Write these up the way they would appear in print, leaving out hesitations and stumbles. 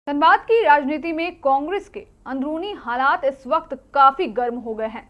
धनबाद की राजनीति में कांग्रेस के अंदरूनी हालात इस वक्त काफी गर्म हो गए हैं।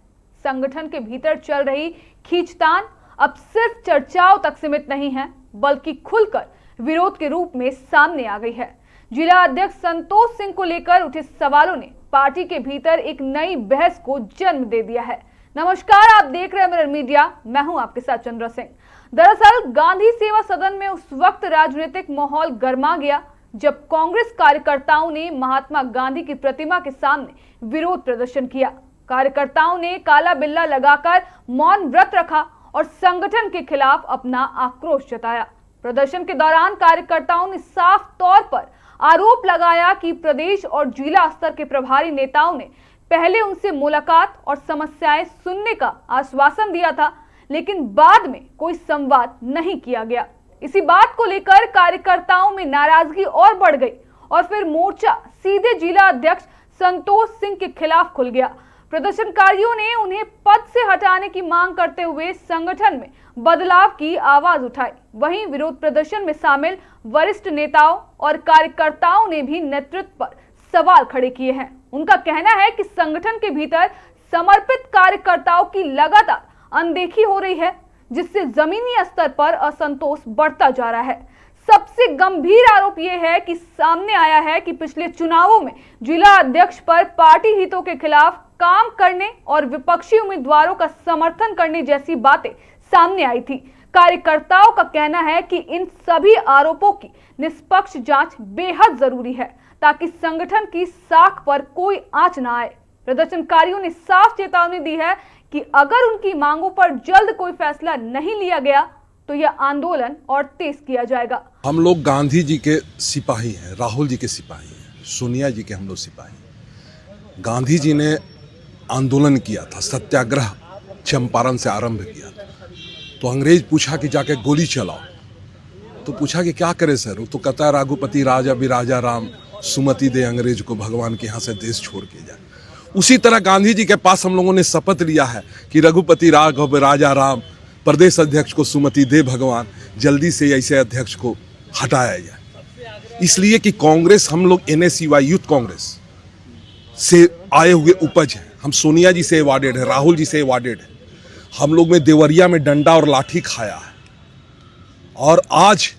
संगठन के भीतर चल रही खींचतान अब सिर्फ चर्चाओं तक सीमित नहीं है, बल्कि खुलकर विरोध के रूप में सामने आ गई है। जिला अध्यक्ष संतोष सिंह को लेकर उठे सवालों ने पार्टी के भीतर एक नई बहस को जन्म दे दिया है। नमस्कार, आप देख रहे हैं मिरर मीडिया, मैं हूं आपके साथ चंद्रा सिंह। दरअसल गांधी सेवा सदन में उस वक्त राजनीतिक माहौल गर्मा गया जब कांग्रेस कार्यकर्ताओं ने महात्मा गांधी की प्रतिमा के सामने विरोध प्रदर्शन किया। कार्यकर्ताओं ने काला बिल्ला लगाकर मौन व्रत रखा और संगठन के खिलाफ अपना आक्रोश जताया। प्रदर्शन के दौरान कार्यकर्ताओं ने साफ तौर पर आरोप लगाया कि प्रदेश और जिला स्तर के प्रभारी नेताओं ने पहले उनसे मुलाकात और समस्याएं सुनने का आश्वासन दिया था, लेकिन बाद में कोई संवाद नहीं किया गया। इसी बात को लेकर कार्यकर्ताओं में नाराजगी और बढ़ गई और फिर मोर्चा सीधे जिला अध्यक्ष संतोष सिंह के खिलाफ खुल गया। प्रदर्शनकारियों ने उन्हें पद से हटाने की मांग करते हुए संगठन में बदलाव की आवाज उठाई। वहीं विरोध प्रदर्शन में शामिल वरिष्ठ नेताओं और कार्यकर्ताओं ने भी नेतृत्व पर सवाल खड़े किए हैं। उनका कहना है कि संगठन के भीतर समर्पित कार्यकर्ताओं की लगातार अनदेखी हो रही है, जिससे जमीनी स्तर पर असंतोष बढ़ता जा रहा है। सबसे गंभीर आरोप यह है कि सामने आया है कि पिछले चुनावों में जिला अध्यक्ष पर पार्टी हितों के खिलाफ काम करने और विपक्षी उम्मीदवारों का समर्थन करने जैसी बातें सामने आई थी। कार्यकर्ताओं का कहना है कि इन सभी आरोपों की निष्पक्ष जांच बेहद जरूरी है ताकि संगठन की साख पर कोई आंच न आए। प्रदर्शनकारियों ने साफ चेतावनी दी है कि अगर उनकी मांगों पर जल्द कोई फैसला नहीं लिया गया तो यह आंदोलन और तेज किया जाएगा। हम लोग गांधी जी के सिपाही हैं, राहुल जी के सिपाही हैं, सोनिया जी के हम लोग सिपाही हैं। गांधी जी ने आंदोलन किया था, सत्याग्रह चंपारण से आरंभ किया था। तो अंग्रेज पूछा कि जाके गोली चलाओ, तो पूछा कि क्या करे सर? वो तो कहता है रघुपति राजा बिराजा राम, सुमति दे अंग्रेज को भगवान के यहाँ से देश छोड़ के जाए। उसी तरह गांधी जी के पास हम लोगों ने शपथ लिया है कि रघुपति राघव राजा राम, प्रदेश अध्यक्ष को सुमति दे भगवान, जल्दी से ऐसे अध्यक्ष को हटाया जाए। इसलिए कि कांग्रेस, हम लोग NSUI यूथ कांग्रेस से आए हुए उपज है। हम सोनिया जी से अवॉर्डेड है, राहुल जी से अवॉर्डेड है। हम लोग में देवरिया में डंडा और लाठी खाया है। और आज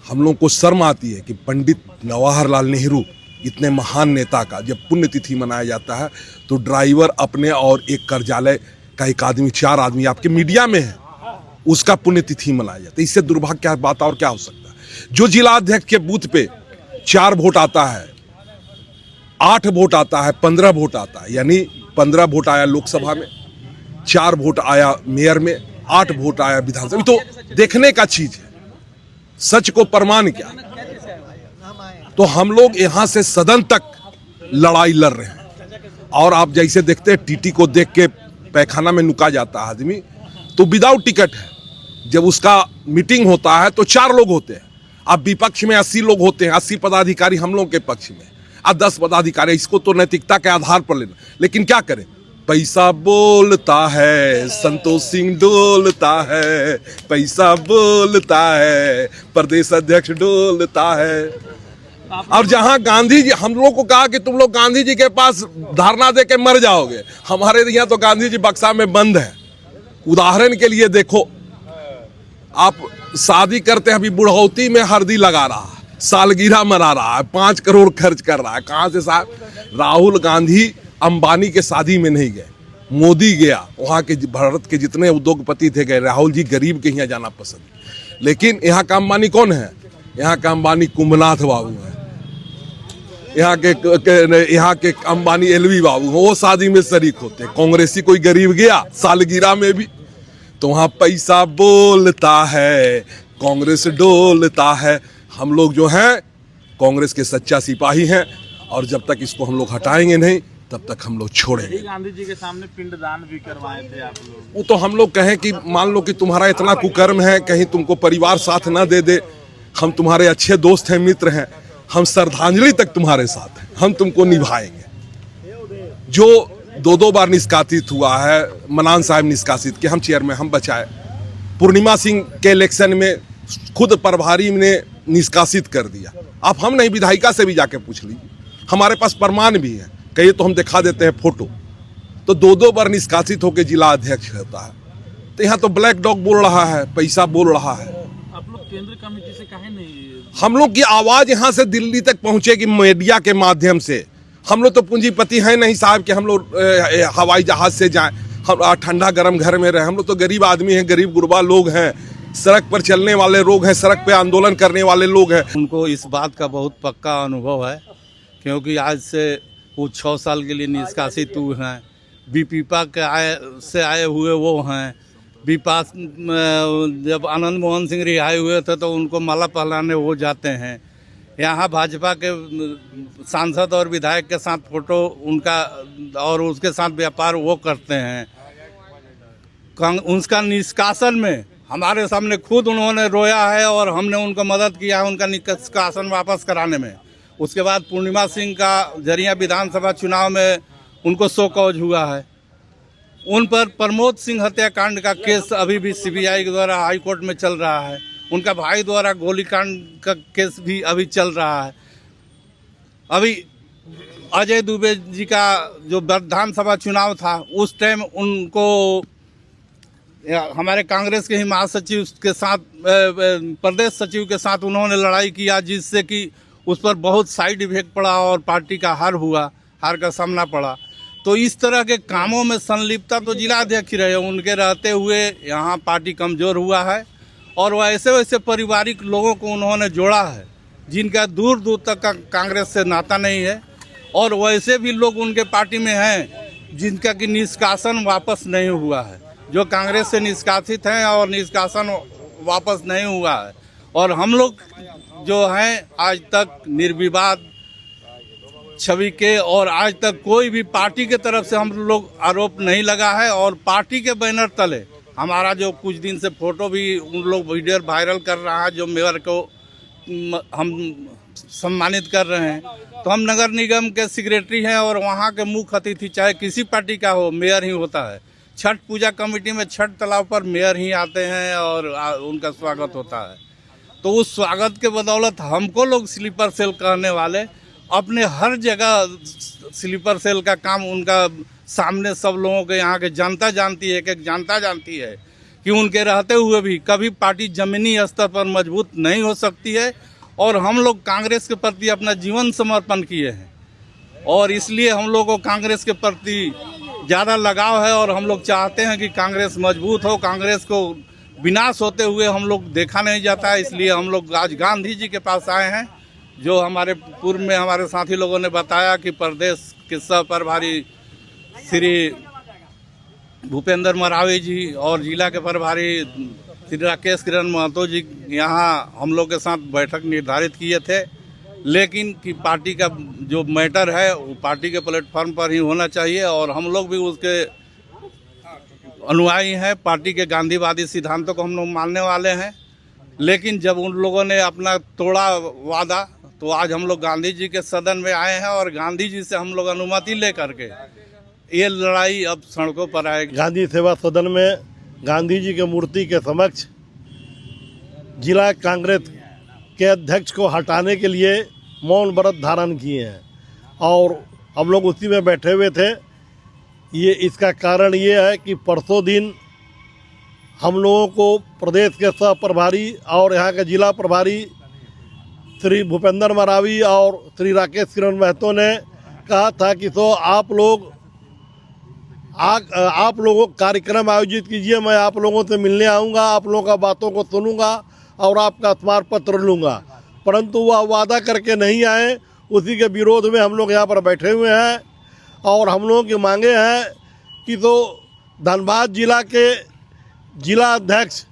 हम लोग को शर्म आती है कि पंडित जवाहरलाल नेहरू इतने महान नेता का जब पुण्यतिथि मनाया जाता है तो ड्राइवर अपने और एक कार्यालय का एक आदमी, 4 आदमी आपके मीडिया में है, उसका पुण्यतिथि मनाया जाता है। इससे दुर्भाग्य क्या बात और क्या हो सकता है? जो जिला अध्यक्ष के बूथ पे 4 वोट आता है, 8 वोट आता है, 15 वोट आता है, यानी 15 वोट आया लोकसभा में, 4 वोट आया मेयर में, 8 वोट आया विधानसभा। तो देखने का चीज है, सच को प्रमाण क्या। तो हम लोग यहां से सदन तक लड़ाई लड़ रहे हैं। और आप जैसे देखते हैं टीटी को देख के पैखाना में नुका जाता है आदमी, तो विदाउट टिकट है। जब उसका मीटिंग होता है तो 4 लोग होते हैं। अब विपक्ष में 80 लोग होते हैं, 80 पदाधिकारी हम लोग के पक्ष में, अब 10 पदाधिकारी। इसको तो नैतिकता के आधार पर लेना, लेकिन क्या करें, पैसा बोलता है, संतोष सिंह डोलता है, पैसा बोलता है, प्रदेश अध्यक्ष डोलता है। और जहां गांधी जी, हम लोग को कहा कि तुम लोग गांधी जी के पास धरना दे के मर जाओगे, हमारे यहाँ तो गांधी जी बक्सा में बंद है। उदाहरण के लिए देखो, आप शादी करते हैं, अभी बुढ़ौती में हल्दी लगा रहा है, सालगिरह मना रहा है, 5 करोड़ खर्च कर रहा है। कहां से साहब? राहुल गांधी अंबानी के शादी में नहीं गए, मोदी गया, वहां के भारत के जितने उद्योगपति थे गए। राहुल जी गरीब के यहाँ जाना पसंद। लेकिन यहाँ का अंबानी कौन है? यहाँ का अंबानी कुंभनाथ बाबू है, यहाँ के अंबानी LV बाबू, वो शादी में शरीक होते हैं। कांग्रेसी कोई गरीब गया सालगिरह में भी? तो वहाँ पैसा बोलता है, कांग्रेस डोलता है। हम लोग जो हैं कांग्रेस के सच्चा सिपाही हैं, और जब तक इसको हम लोग हटाएंगे नहीं तब तक हम लोग छोड़ेंगे। गांधी जी के सामने पिंडदान भी करवाए थे आप लोग। वो तो हम लोग कहें कि मान लो कि तुम्हारा इतना कुकर्म है, कहीं तुमको परिवार साथ ना दे दे, हम तुम्हारे अच्छे दोस्त हैं, मित्र हैं, हम श्रद्धांजलि तक तुम्हारे साथ हैं, हम तुमको निभाएंगे। जो 2 बार निष्कासित हुआ है, मनान साहब निष्कासित के, हम चेयरमैन, हम बचाए। पूर्णिमा सिंह के इलेक्शन में खुद प्रभारी ने निष्कासित कर दिया। आप हम नहीं, विधायिका से भी जाके पूछ लीजिए, हमारे पास प्रमाण भी है, कहिए तो हम दिखा देते हैं फोटो। तो 2-2 बार निष्कासित होकर जिला अध्यक्ष होता है। तो यहाँ तो ब्लैक डॉग बोल रहा है, पैसा बोल रहा है। आप लोग केंद्र कमेटी से काहे नहीं? हम लोग की आवाज यहाँ से दिल्ली तक पहुंचेगी मीडिया के माध्यम से। हम लोग तो पूंजीपति हैं नहीं साहब कि हम लोग हवाई जहाज से जाएं, हम ठंडा गर्म घर में रहे। हम लोग तो गरीब आदमी हैं, गरीब गुरबा लोग हैं, सड़क पर चलने वाले लोग हैं, सड़क पे आंदोलन करने वाले लोग हैं। उनको इस बात का बहुत पक्का अनुभव है, क्योंकि आज से वो 6 साल के लिए निष्कासित हुए हैं। बीपीपा के से आए हुए वो हैं। बीपास जब आनंद मोहन सिंह रिहाई हुए थे तो उनको माला पहनाने वो जाते हैं। यहाँ भाजपा के सांसद और विधायक के साथ फोटो उनका और उसके साथ व्यापार वो करते हैं। उसका निष्कासन में हमारे सामने खुद उन्होंने रोया है और हमने उनको मदद किया है उनका निष्कासन वापस कराने में। उसके बाद पूर्णिमा सिंह का जरिया विधानसभा चुनाव में उनको शो कॉज हुआ है। उन पर प्रमोद सिंह हत्याकांड का केस अभी भी सीबीआई के द्वारा हाई कोर्ट में चल रहा है। उनका भाई द्वारा गोलीकांड का केस भी अभी चल रहा है। अभी अजय दुबे जी का जो विधानसभा चुनाव था उस टाइम उनको हमारे कांग्रेस के ही महासचिव के साथ प्रदेश सचिव के साथ उन्होंने लड़ाई किया, जिससे कि उस पर बहुत साइड इफेक्ट पड़ा और पार्टी का हार का सामना पड़ा। तो इस तरह के कामों में संलिप्तता तो जिलाध्यक्ष ही रहे, उनके रहते हुए यहाँ पार्टी कमज़ोर हुआ है। और वैसे वैसे पारिवारिक लोगों को उन्होंने जोड़ा है जिनका दूर दूर तक का कांग्रेस से नाता नहीं है, और वैसे भी लोग उनके पार्टी में हैं जिनका कि निष्कासन वापस नहीं हुआ है, जो कांग्रेस से निष्कासित हैं और निष्कासन वापस नहीं हुआ है। और हम लोग जो हैं आज तक निर्विवाद छवि के, और आज तक कोई भी पार्टी के तरफ से हम लोग आरोप नहीं लगा है। और पार्टी के बैनर तले हमारा जो कुछ दिन से फोटो भी उन लोग वीडियो वायरल कर रहा है, जो मेयर को हम सम्मानित कर रहे हैं। तो हम नगर निगम के सेक्रेटरी हैं और वहाँ के मुख्य अतिथि चाहे किसी पार्टी का हो, मेयर ही होता है। छठ पूजा कमेटी में छठ तालाब पर मेयर ही आते हैं और उनका स्वागत होता है। तो उस स्वागत के बदौलत हमको लोग स्लीपर सेल कहने वाले अपने हर जगह स्लीपर सेल का काम उनका सामने सब लोगों के यहाँ के जनता जानती है, एक जनता जानती है कि उनके रहते हुए भी कभी पार्टी जमीनी स्तर पर मजबूत नहीं हो सकती है। और हम लोग कांग्रेस के प्रति अपना जीवन समर्पण किए हैं और इसलिए हम लोग को कांग्रेस के प्रति ज़्यादा लगाव है और हम लोग चाहते हैं कि कांग्रेस मजबूत हो। कांग्रेस को विनाश होते हुए हम लोग देखा नहीं जाता है, इसलिए हम लोग आज गांधी जी के पास आए हैं। जो हमारे पूर्व में हमारे साथी लोगों ने बताया कि प्रदेश के सह प्रभारी श्री भूपेंद्र मरावी जी और जिला के प्रभारी श्री राकेश किरण महतो जी यहाँ हम लोग के साथ बैठक निर्धारित किए थे, लेकिन कि पार्टी का जो मैटर है वो पार्टी के प्लेटफॉर्म पर ही होना चाहिए और हम लोग भी उसके अनुयायी हैं। पार्टी के गांधीवादी सिद्धांतों को हम लोग मानने वाले हैं, लेकिन जब उन लोगों ने अपना तोड़ा वादा तो आज हम लोग गांधी जी के सदन में आए हैं और गांधी जी से हम लोग अनुमति लेकर के ये लड़ाई अब सड़कों पर आएगी। गांधी सेवा सदन में गांधी जी के मूर्ति के समक्ष जिला कांग्रेस के अध्यक्ष को हटाने के लिए मौन व्रत धारण किए हैं और हम लोग उसी में बैठे हुए थे। ये इसका कारण ये है कि परसों दिन हम लोगों को प्रदेश के सह प्रभारी और यहाँ के जिला प्रभारी श्री भूपेंद्र मरावी और श्री राकेश किरण महतो ने कहा था कि तो आप लोगों कार्यक्रम आयोजित कीजिए, मैं आप लोगों से मिलने आऊँगा, आप लोगों का बातों को सुनूंगा और आपका स्मार पत्र लूँगा। परंतु वह वादा करके नहीं आए, उसी के विरोध में हम लोग यहाँ पर बैठे हुए हैं और हम लोगों की मांगे हैं कि तो धनबाद जिला के जिला अध्यक्ष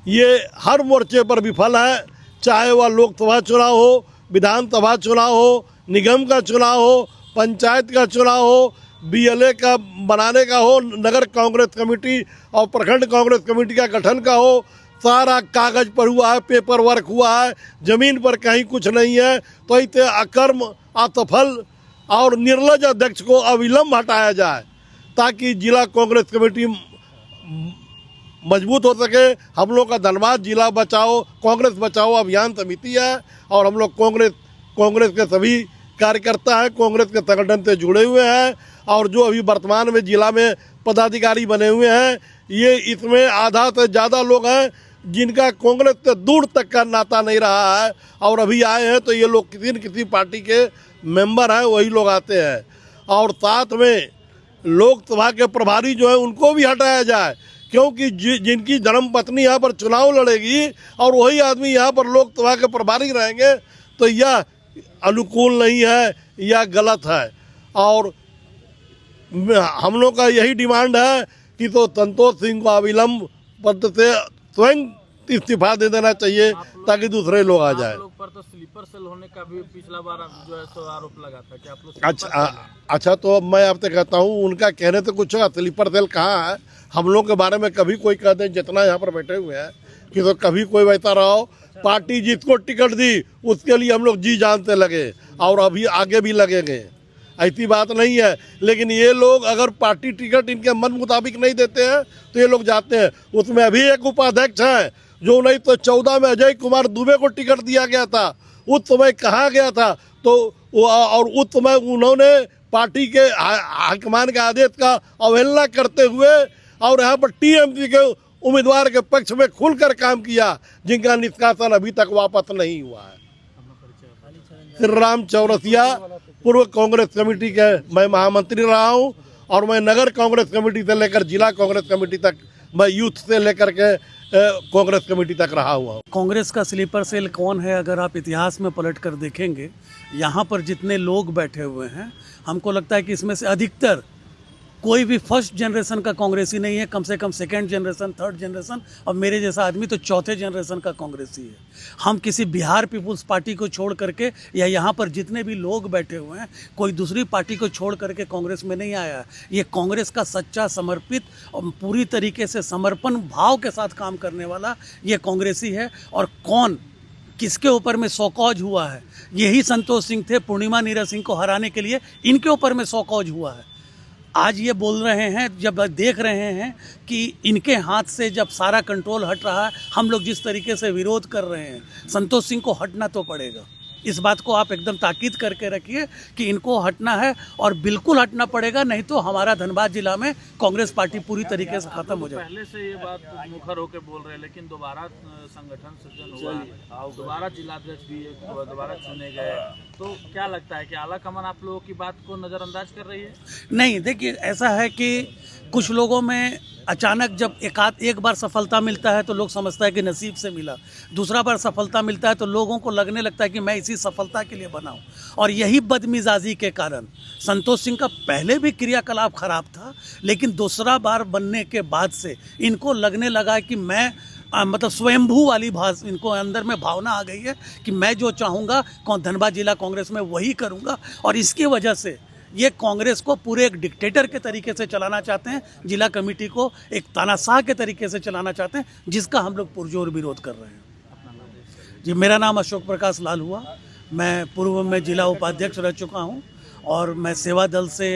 ये हर मोर्चे पर विफल है, चाहे वह लोकसभा चुनाव हो, विधानसभा चुनाव हो, निगम का चुनाव हो, पंचायत का चुनाव हो, बीएलए का बनाने का हो, नगर कांग्रेस कमेटी और प्रखंड कांग्रेस कमेटी का गठन का हो। सारा कागज पर हुआ है, पेपर वर्क हुआ है, ज़मीन पर कहीं कुछ नहीं है। तो इसे अकर्म, असफल और निर्लज अध्यक्ष को अविलंब हटाया जाए ताकि जिला कांग्रेस कमेटी मजबूत हो सके। हम लोग का धनबाद जिला बचाओ कांग्रेस बचाओ अभियान समिति है और हम लोग कांग्रेस के सभी कार्यकर्ता हैं, कांग्रेस के संगठन से जुड़े हुए हैं और जो अभी वर्तमान में जिला में पदाधिकारी बने हुए हैं ये इसमें आधा से ज़्यादा लोग हैं जिनका कांग्रेस से दूर तक का नाता नहीं रहा है और अभी आए हैं तो ये लोग किसी न किसी पार्टी के मेंबर हैं, वही लोग आते हैं। और साथ में लोकसभा के प्रभारी जो है उनको भी हटाया जाए, क्योंकि जिनकी धर्मपत्नी यहाँ पर चुनाव लड़ेगी और वही आदमी यहाँ पर लोकसभा के प्रभारी रहेंगे तो यह अनुकूल नहीं है, यह गलत है। और हम लोग का यही डिमांड है कि तो संतोष सिंह को अविलंब पद से स्वयं इस्तीफा दे देना चाहिए ताकि दूसरे लोग आ जाए। आप लोग पर तो स्लीपर सेल होने का भी पिछला बार जो है सो आरोप लगा था कि आप लोग अच्छा तो मैं आपसे कहता हूँ उनका कहने से कुछ होगा, स्लीपर सेल कहाँ है? हम लोग के बारे में कभी कोई कहते हैं जितना यहाँ पर बैठे हुए हैं कि तो कभी कोई वैसा रहो, पार्टी जिसको टिकट दी उसके लिए हम लोग जी जानते लगे और अभी आगे भी लगेंगे, ऐसी बात नहीं है। लेकिन ये लोग अगर पार्टी टिकट इनके मन मुताबिक नहीं देते हैं तो ये लोग जाते हैं। उसमें अभी एक उपाध्यक्ष है जो 1914 में अजय कुमार दुबे को टिकट दिया गया था, उस समय कहा गया था तो और उस समय उन्होंने पार्टी के हाईकमान के आदेश का अवहेलना करते हुए और यहाँ पर टीएमसी के उम्मीदवार के पक्ष में खुलकर काम किया, जिनका निष्कासन अभी तक वापस नहीं हुआ है। श्री राम चौरसिया, पूर्व कांग्रेस कमेटी के मैं महामंत्री रहा हूं और मैं नगर कांग्रेस कमेटी से लेकर जिला कांग्रेस कमेटी तक, मैं यूथ से लेकर के कांग्रेस कमेटी तक रहा हुआ हूं। कांग्रेस का स्लीपर सेल कौन है? अगर आप इतिहास में पलट कर देखेंगे, यहाँ पर जितने लोग बैठे हुए हैं हमको लगता है कि इसमें से अधिकतर कोई भी फर्स्ट जनरेशन का कांग्रेसी नहीं है, कम से कम सेकंड जनरेशन, थर्ड जनरेशन और मेरे जैसा आदमी तो चौथे जनरेशन का कांग्रेसी है। हम किसी बिहार पीपुल्स पार्टी को छोड़ करके या यहाँ पर जितने भी लोग बैठे हुए हैं कोई दूसरी पार्टी को छोड़ करके कांग्रेस में नहीं आया है। ये कांग्रेस का सच्चा समर्पित और पूरी तरीके से समर्पण भाव के साथ काम करने वाला ये कांग्रेसी है। और कौन किसके ऊपर में सौकौज हुआ है, यही संतोष सिंह थे। पूर्णिमा नीरज सिंह को हराने के लिए इनके ऊपर में सौकौज हुआ है। आज ये बोल रहे हैं, जब देख रहे हैं कि इनके हाथ से जब सारा कंट्रोल हट रहा है, हम लोग जिस तरीके से विरोध कर रहे हैं, संतोष सिंह को हटना तो पड़ेगा। इस बात को आप एकदम ताकीद करके रखिए कि इनको हटना है और बिल्कुल हटना पड़ेगा, नहीं तो हमारा धनबाद जिला में कांग्रेस पार्टी पूरी तरीके से खत्म हो जाएगी। पहले से ये बात मुखर होकर बोल रहे हैं, लेकिन दोबारा संगठन सृजन हुआ और दोबारा जिलाध्यक्ष भी दोबारा चुने गए, तो क्या लगता है कि आला कमान आप लोगों की बात को नज़रअंदाज कर रही है? नहीं, देखिए ऐसा है कि कुछ लोगों में अचानक जब एक बार सफलता मिलता है तो लोग समझता है कि नसीब से मिला, दूसरा बार सफलता मिलता है तो लोगों को लगने लगता है कि मैं इसी सफलता के लिए बना हूँ। और यही बदमिजाजी के कारण संतोष सिंह का पहले भी क्रियाकलाप खराब था, लेकिन दूसरा बार बनने के बाद से इनको लगने लगा कि मैं मतलब स्वयंभू वाली इनको अंदर में भावना आ गई है कि मैं जो चाहूँगा धनबाद जिला कांग्रेस में वही करूँगा। और इसकी वजह से ये कांग्रेस को पूरे एक डिक्टेटर के तरीके से चलाना चाहते हैं, जिला कमेटी को एक तानाशाह के तरीके से चलाना चाहते हैं, जिसका हम लोग पुरजोर विरोध कर रहे हैं। जी, मेरा नाम अशोक प्रकाश लाल हुआ, मैं पूर्व में जिला उपाध्यक्ष रह चुका हूं और मैं सेवा दल से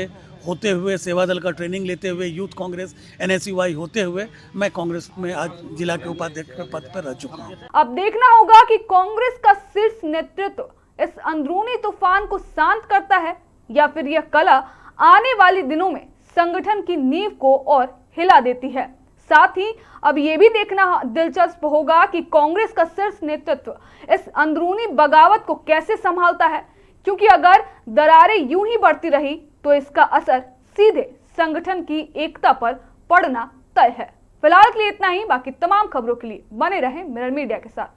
होते हुए, सेवा दल का ट्रेनिंग लेते हुए, यूथ कांग्रेस NSUI होते हुए मैं कांग्रेस में आज जिला के उपाध्यक्ष के पद पर रह चुका हूँ। अब देखना होगा कि कांग्रेस का शीर्ष नेतृत्व इस अंदरूनी तूफान को शांत करता है या फिर यह कला आने वाले दिनों में संगठन की नींव को और हिला देती है। साथ ही अब यह भी देखना दिलचस्प होगा कि कांग्रेस का शीर्ष नेतृत्व इस अंदरूनी बगावत को कैसे संभालता है, क्योंकि अगर दरारें यूं ही बढ़ती रही तो इसका असर सीधे संगठन की एकता पर पड़ना तय है। फिलहाल के लिए इतना ही, बाकी तमाम खबरों के लिए बने रहें मिरर मीडिया के साथ।